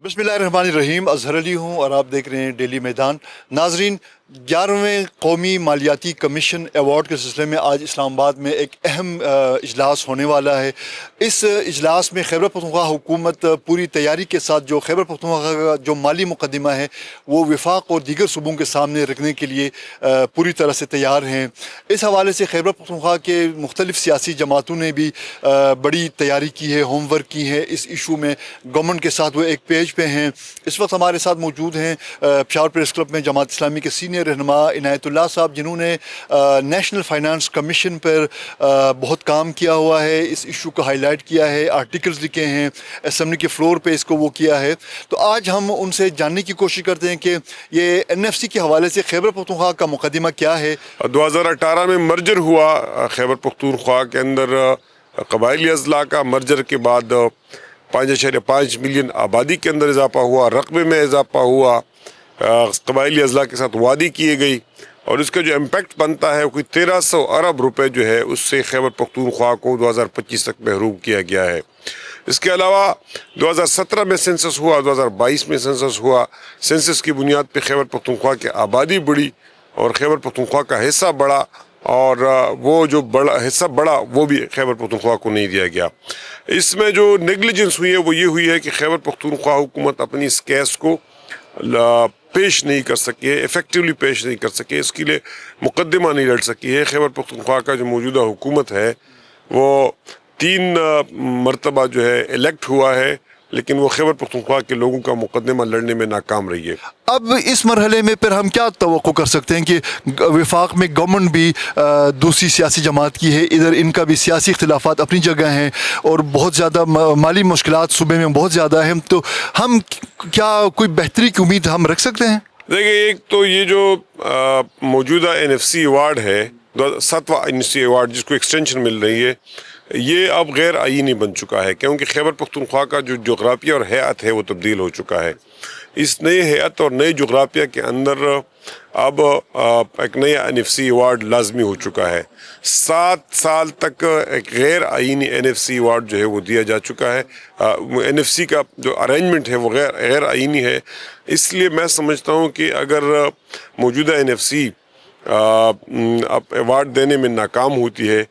بسم اللہ الرحمن الرحیم، اظہر علی ہوں اور آپ دیکھ رہے ہیں ڈیلی میدان۔ ناظرین، 11ویں قومی مالیاتی کمیشن ایوارڈ کے سلسلے میں آج اسلام آباد میں ایک اہم اجلاس ہونے والا ہے۔ اس اجلاس میں خیبر پختونخوا حکومت پوری تیاری کے ساتھ جو خیبر پختونخوا کا جو مالی مقدمہ ہے وہ وفاق اور دیگر صوبوں کے سامنے رکھنے کے لیے پوری طرح سے تیار ہیں۔ اس حوالے سے خیبر پختونخوا کے مختلف سیاسی جماعتوں نے بھی بڑی تیاری کی ہے، ہوم ورک کی ہے اس ایشو میں۔ گورنمنٹ کے ساتھ وہ ایک پیج پہ ہیں۔ اس وقت ہمارے ساتھ موجود ہیں پشاور پریس کلب میں جماعت اسلامی کے سینئر رہنما عنایت اللہ صاحب، جنہوں نے نیشنل فائنانس کمیشن پر بہت کام کیا ہوا ہے، اس ایشو کو ہائی لائٹ کیا ہے، آرٹیکلز لکھے ہیں، اسمبلی کے فلور پہ اس کو وہ کیا ہے۔ تو آج ہم ان سے جاننے کی کوشش کرتے ہیں کہ یہ NFC کے حوالے سے خیبر پختونخوا کا مقدمہ کیا ہے۔ 2018 میں مرجر ہوا خیبر پختونخوا کے اندر، قبائلی اضلاع کا مرجر کے بعد 5.5 ملین آبادی کے اندر اضافہ ہوا، رقبے میں اضافہ ہوا، قبائلی اضلاع کے ساتھ وعدے کیے گئی، اور اس کا جو امپیکٹ بنتا ہے کوئی 1300 ارب روپے جو ہے اس سے خیبر پختونخوا کو 2025 تک محروم کیا گیا ہے۔ اس کے علاوہ 2017 میں سینسس ہوا، 2022 میں سینسس ہوا۔ سینسس کی بنیاد پہ خیبر پختونخوا کی آبادی بڑھی اور خیبر پختونخوا کا حصہ بڑھا، اور وہ جو بڑا حصہ بڑھا وہ بھی خیبر پختونخوا کو نہیں دیا گیا۔ اس میں جو نیگلیجنس ہوئی ہے وہ یہ ہوئی ہے کہ خیبر پختونخوا حکومت اپنی اس کیس کو پیش نہیں کر سکی ہے، ایفیکٹولی پیش نہیں کر سکی، اس کے لیے مقدمہ نہیں لڑ سکی ہے۔ خیبر پختونخوا کا جو موجودہ حکومت ہے وہ 3 مرتبہ جو ہے الیکٹ ہوا ہے، لیکن وہ خیبر پختونخوا کے لوگوں کا مقدمہ لڑنے میں ناکام رہی ہے۔ اب اس مرحلے میں پھر ہم کیا توقع کر سکتے ہیں کہ وفاق میں گورنمنٹ بھی دوسری سیاسی جماعت کی ہے، ادھر ان کا بھی سیاسی اختلافات اپنی جگہ ہیں اور بہت زیادہ مالی مشکلات صوبے میں بہت زیادہ ہیں، تو ہم کیا کوئی بہتری کی امید ہم رکھ سکتے ہیں؟ دیکھیں، ایک تو یہ جو موجودہ NFC ایوارڈ ہے، 7واں NFC ایوارڈ جس کو ایکسٹینشن مل رہی ہے، یہ اب غیر آئینی بن چکا ہے، کیونکہ خیبر پختونخوا کا جو جغرافیہ اور حیات ہے وہ تبدیل ہو چکا ہے۔ اس نئے حیات اور نئے جغرافیہ کے اندر اب ایک نیا NFC ایوارڈ لازمی ہو چکا ہے۔ 7 سال تک ایک غیر آئینی NFC ایوارڈ جو ہے وہ دیا جا چکا ہے۔ NFC کا جو ارینجمنٹ ہے وہ غیر آئینی ہے۔ اس لیے میں سمجھتا ہوں کہ اگر موجودہ NFC اب ایوارڈ دینے میں ناکام ہوتی ہے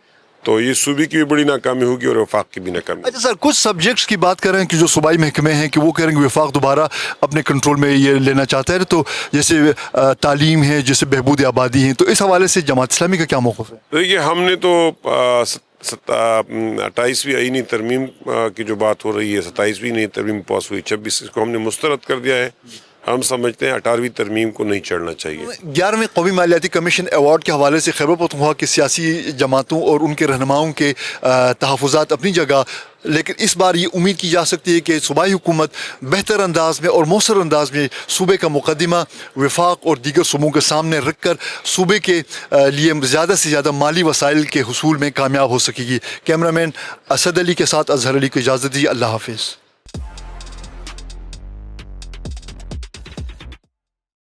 تو یہ صوبے کی بھی بڑی ناکامی ہوگی اور وفاق کی بھی ناکامی۔ اچھا سر، کچھ سبجیکٹس کی بات کریں کہ جو صوبائی محکمے ہیں کہ وہ کہہ رہے ہیں کہ وفاق دوبارہ اپنے کنٹرول میں یہ لینا چاہتا ہے، تو جیسے تعلیم ہے، جیسے بہبود آبادی ہیں، تو اس حوالے سے جماعت اسلامی کا کیا موقف ہے؟ دیکھیے، ہم نے تو 28ویں آئینی ترمیم کی جو بات ہو رہی ہے، 27ویں نئی ترمیم پاس ہوئی، 26 کو ہم نے مسترد کر دیا ہے۔ ہم سمجھتے ہیں 18ویں ترمیم کو نہیں چڑھنا چاہیے۔ 11ویں قومی مالیاتی کمیشن ایوارڈ کے حوالے سے خیبر پختونخوا کی سیاسی جماعتوں اور ان کے رہنماؤں کے تحفظات اپنی جگہ، لیکن اس بار یہ امید کی جا سکتی ہے کہ صوبائی حکومت بہتر انداز میں اور مؤثر انداز میں صوبے کا مقدمہ وفاق اور دیگر صوبوں کے سامنے رکھ کر صوبے کے لیے زیادہ سے زیادہ مالی وسائل کے حصول میں کامیاب ہو سکے گی۔ کیمرہ مین اسد علی کے ساتھ اظہر علی کو اجازت دی، اللہ حافظ۔